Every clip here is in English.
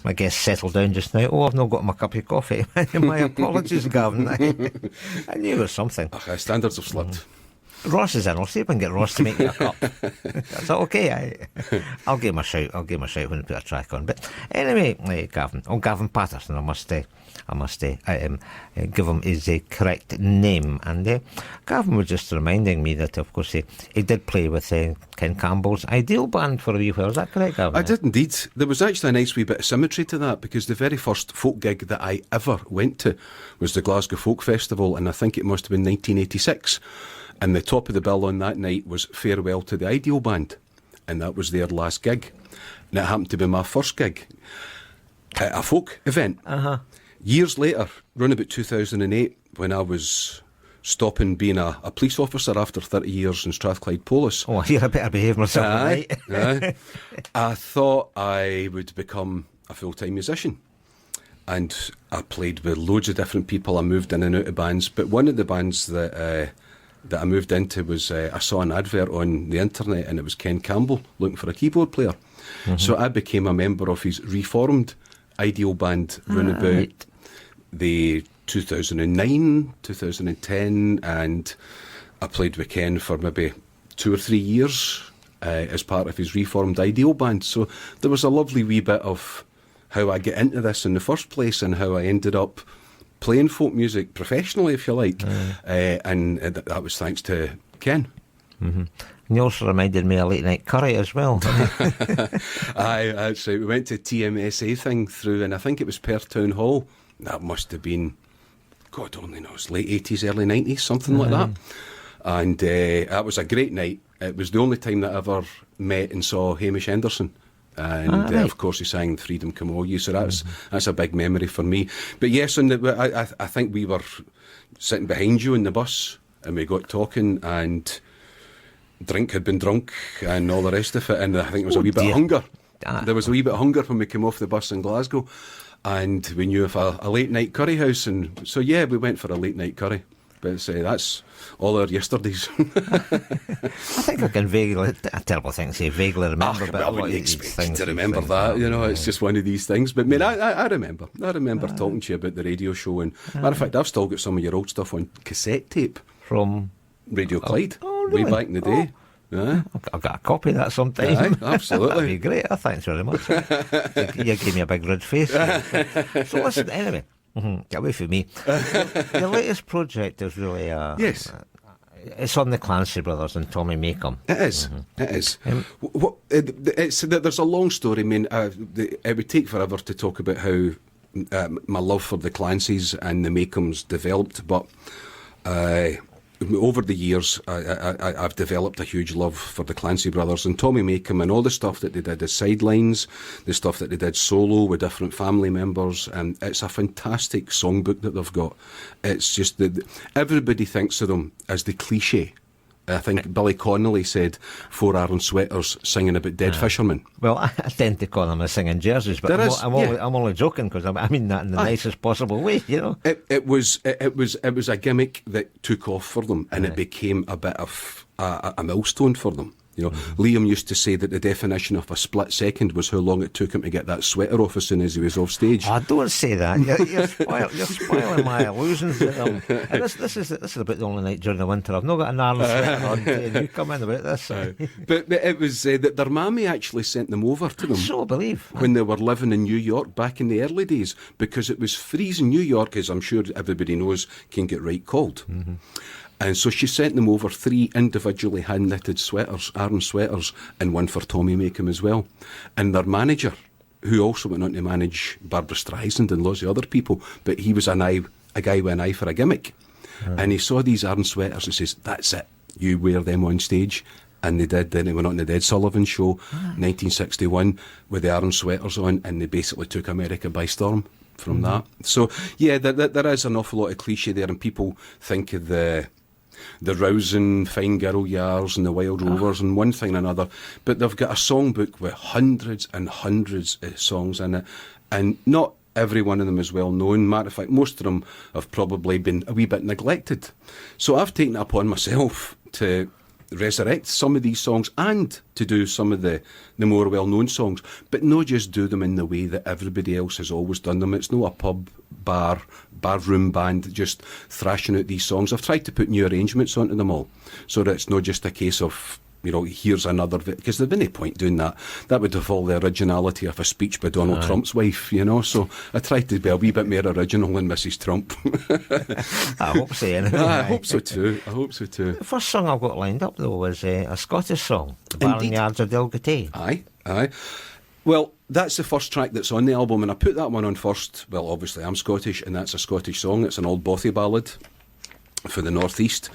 my guest settled down just now. Oh, I've not got my cup of coffee. My apologies, Gavin. I knew it was something. Okay, standards have slipped. Ross is in. I'll see if I can get Ross to make me a cup. Is that okay? I'll give him a shout. I'll give him a shout when I put a track on. But anyway, Gavin. Oh, Gavin Paterson. I must give him his correct name. And Gavin was just reminding me that, of course, he did play with Ken Campbell's Ideal Band for a wee while. Is that correct, Gavin? I did indeed. There was actually a nice wee bit of symmetry to that, because the very first folk gig that I ever went to was the Glasgow Folk Festival, and I think it must have been 1986. And the top of the bill on that night was Farewell to the Ideal Band, and that was their last gig. And it happened to be my first gig at a folk event. Years later, around about 2008, when I was stopping being a police officer after 30 years in Strathclyde Police. Oh, I better behave myself tonight. I thought I would become a full-time musician. And I played with loads of different people. I moved in and out of bands. But one of the bands that I moved into was, I saw an advert on the internet, and it was Ken Campbell looking for a keyboard player. So I became a member of his reformed Ideal Band round about the 2009, 2010, and I played with Ken for maybe 2 or 3 years as part of his reformed Ideal Band. So there was a lovely wee bit of how I get into this in the first place, and how I ended up playing folk music professionally, if you like, and that was thanks to Ken. And you also reminded me of Late Night Curry as well. Actually, we went to TMSA thing through, and I think it was Perth Town Hall. That must have been, God only knows, late 80s, early 90s, something like that. And that was a great night. It was the only time that I ever met and saw Hamish Henderson. And of course he sang Freedom Come All You, so that's a big memory for me. But yes, and I think we were sitting behind you in the bus, and we got talking, and drink had been drunk and all the rest of it, and I think there was a wee bit of hunger. There was a wee bit of hunger when we came off the bus in Glasgow, and we knew of a late night curry house, and so yeah, we went for a late night curry. But that's all our yesterdays. I think I can vaguely, a terrible thing to say, vaguely remember. But I wouldn't expect you to remember that, it's just one of these things. But I remember talking to you about the radio show, and matter of fact, I've still got some of your old stuff on cassette tape. From Radio Clyde, really? way back in the day. I've got a copy of that sometime. Absolutely. That'd be great. Thanks very much. You gave me a big red face. So listen, anyway. Get away from me. Your latest project is really yes. It's on the Clancy brothers and Tommy Makem. It is. It is. There's a long story. I mean, it would take forever to talk about how my love for the Clancys and the Makems developed, but over the years, I've developed a huge love for the Clancy brothers and Tommy Makem, and all the stuff that they did as sidelines, the stuff that they did solo with different family members, and it's a fantastic songbook that they've got. It's just that everybody thinks of them as the cliche. I think Billy Connolly said 4 iron sweaters singing about dead fishermen. Well, I tend to call them as singing jerseys, but I'm only joking, because I mean that in the nicest possible way, It was a gimmick that took off for them, and it became a bit of a milestone for them. Liam used to say that the definition of a split second was how long it took him to get that sweater off as soon as he was off stage. Oh, don't say that. You're spoiling my illusions. This is about the only night during the winter I've not got an iron sweater on, and you come in about this. But it was that their mammy actually sent them over to them. So I believe. When they were living in New York back in the early days, because it was freezing. New York, as I'm sure everybody knows, can get right cold. And so she sent them over 3 individually hand-knitted sweaters, iron sweaters, and one for Tommy Makem as well. And their manager, who also went on to manage Barbra Streisand and lots of other people, but he was a guy with an eye for a gimmick. And he saw these iron sweaters and says, that's it, you wear them on stage. And they did. Then they went on to the Ed Sullivan Show, 1961, with the iron sweaters on, and they basically took America by storm from that. So, yeah, there is an awful lot of cliche there, and people think of the rousing Fine Girl Yars and the Wild Rovers and one thing and another, but they've got a songbook with hundreds and hundreds of songs in it, and not every one of them is well known. Matter of fact, most of them have probably been a wee bit neglected. So I've taken it upon myself to resurrect some of these songs and to do some of the more well-known songs, but not just do them in the way that everybody else has always done them. It's not a pub, bar room band just thrashing out these songs. I've tried to put new arrangements onto them all, so that it's not just a case of, here's another, because there's no point doing that. That would have all the originality of a speech by Donald Trump's wife, so I tried to be a wee bit more original than Mrs. Trump. I hope so, anyway. I hope so too. The first song I've got lined up, though, was a Scottish song, Barnyards O Delgaty. Aye. Well, that's the first track that's on the album, and I put that one on first. Well, obviously I'm Scottish, and that's a Scottish song. It's an old bothy ballad for the North East.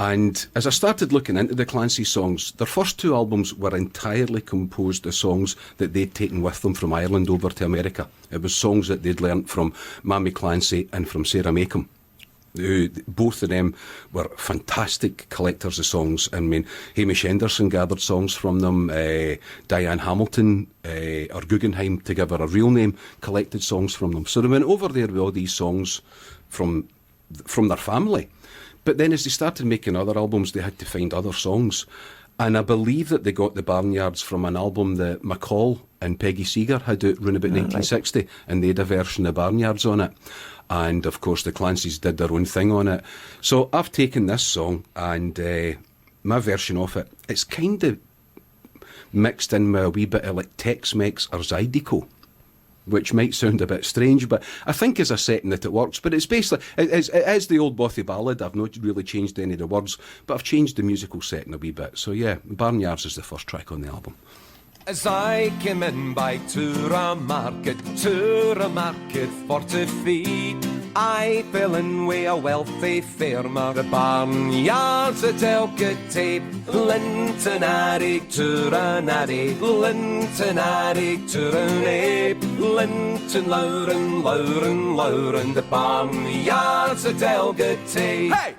And as I started looking into the Clancy songs, their first two albums were entirely composed of songs that they'd taken with them from Ireland over to America. It was songs that they'd learnt from Mammy Clancy and from Sarah Makem. Both of them were fantastic collectors of songs. I mean, Hamish Henderson gathered songs from them. Diane Hamilton, or Guggenheim, to give her a real name, collected songs from them. So they went over there with all these songs from their family. But then as they started making other albums, they had to find other songs. And I believe that they got the Barnyards from an album that McCall and Peggy Seeger had out around about 1960, right. And they had a version of Barnyards on it. And of course the Clancys did their own thing on it. So I've taken this song and my version of it, it's kind of mixed in with a wee bit of like Tex-Mex or Zydeco, which might sound a bit strange, but I think as a setting that it works. But it's basically, it is the old bothy ballad. I've not really changed any of the words, but I've changed the musical setting a wee bit. So yeah, Barnyards is the first track on the album. As I came in by Tura Market for to feed, I fell in with a wealthy farmer, the Barnyards O Delgaty, Lintonary, Turanary, Lintonary, Turanary, Linton, Lauren, the Barnyards O Delgaty. Hey!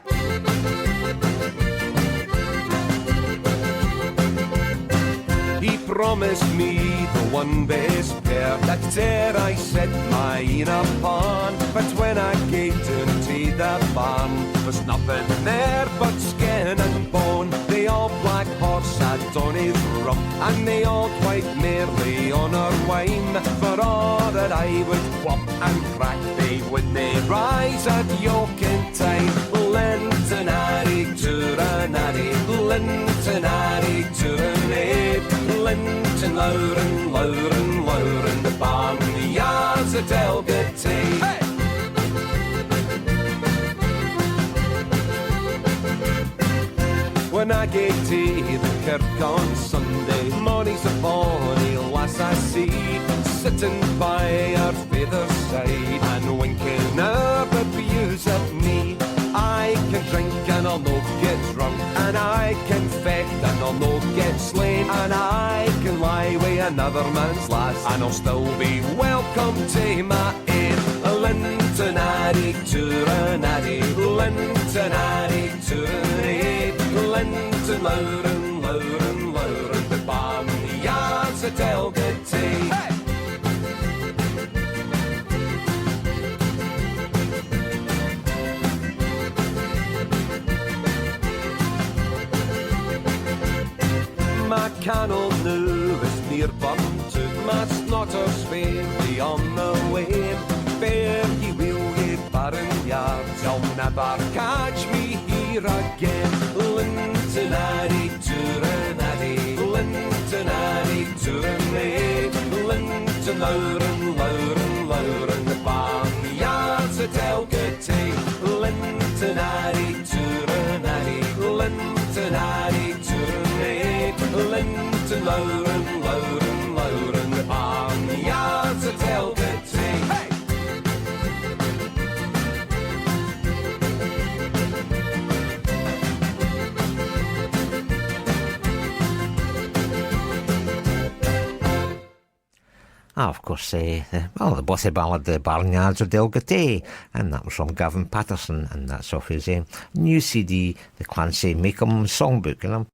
He promised me the one best pair that there I set mine upon. But when I gave into the barn, there's nothing there but skin and bone. They all black horse had on his rump, and they all quite merely on our wine. For all that I would whop and crack, they would nae rise at yoking time. Lintonary, Turanary, Lintonary, Turanary, Linton, Lauren, the Barnyards O Delgaty. Hey! When I get to the kirk on Sunday, Molly's a bonny lass I see, sitting by her father's side and winking her abuse at me. I can drink and I'll no get drunk, and I can fecht and I'll no get slain, and I can lie with another man's lass and I'll still be welcome to my aid. Lintonary, Turanary, Lintonary, Turanary, Linton, Lauren, the Barnyards O Delgaty. Hey! My cannel new is near Burntook, my snotter's fairly on the way. Fare ye will, ye Barnyards, you'll never catch me here again. Lintonary, Turanary, Lintonary, Turanary, Linton, Lauren, the Barnyards O Delgaty. Lintonary, Turanary, Lintonary, Turanary, Linton, Lauren, the Barnyards O Delgaty. Hey! Of course, the bothy ballad, the Barnyards O Delgaty, and that was from Gavin Paterson, and that's off his new CD, the Clancy Makem Songbook, and I'm